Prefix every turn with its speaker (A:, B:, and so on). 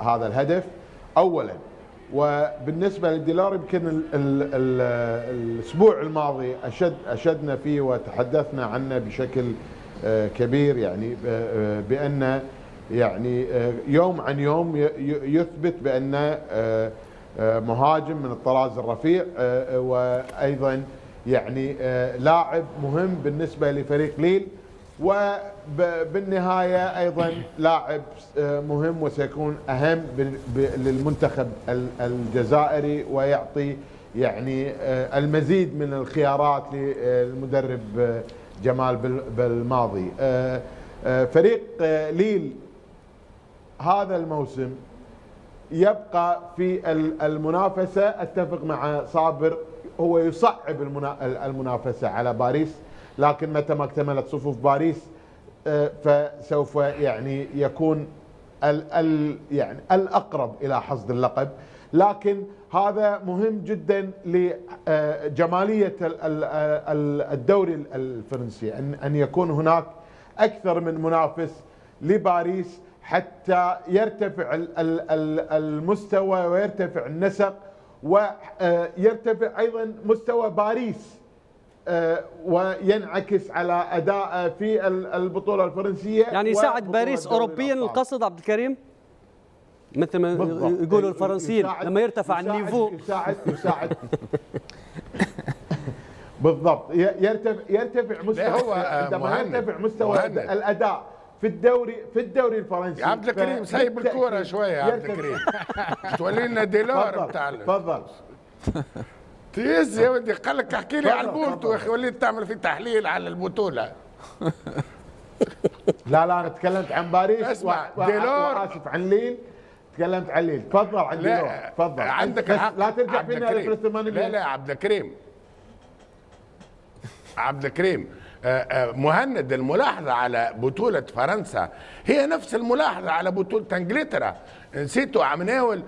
A: هذا الهدف اولا. وبالنسبه للديلار يمكن الاسبوع الماضي اشدنا فيه وتحدثنا عنه بشكل كبير، يعني بان يعني يوم عن يوم يثبت بان مهاجم من الطراز الرفيع، وايضا يعني لاعب مهم بالنسبه لفريق ليل، وبالنهايه ايضا لاعب مهم وسيكون اهم للمنتخب الجزائري، ويعطي يعني المزيد من الخيارات للمدرب جمال بالماضي. فريق ليل هذا الموسم يبقى في المنافسه، اتفق مع صابر، هو يصعب المنافسه على باريس، لكن متى ما اكتملت صفوف باريس فسوف يعني يكون يعني الاقرب الى حصد اللقب. لكن هذا مهم جدا لجماليه الدوري الفرنسي، ان يكون هناك اكثر من منافس لباريس حتى يرتفع المستوى ويرتفع النسق، ويرتفع ايضا مستوى باريس وينعكس على اداءه في البطوله الفرنسيه،
B: يعني يساعد باريس اوروبيا القصد عبد الكريم، مثل ما يقولوا الفرنسيين لما يرتفع النيفو.
A: يساعد بالضبط، يرتفع مستوى، عندما يرتفع مستوى الاداء في الدوري الفرنسي.
C: يا عبد الكريم سايب الكوره شويه يا عبد الكريم، تولي لنا ديلار بتاع
A: تفضل
C: تيز يا ودي، قال لك احكي لي على البورتو يا اخي، وليت تعمل في تحليل على البطوله.
A: لا انا تكلمت عن باريس.
C: اسمع ديلار،
A: واسف عن ليل، تكلمت عن ليل. تفضل عن ديلور، تفضل.
C: عندك الحق،
A: لا ترجع فينا ل 80.
C: لا عبد الكريم، عبد الكريم مهند، الملاحظة على بطولة فرنسا هي نفس الملاحظة على بطولة انجلترا. نسيتوا عم ناول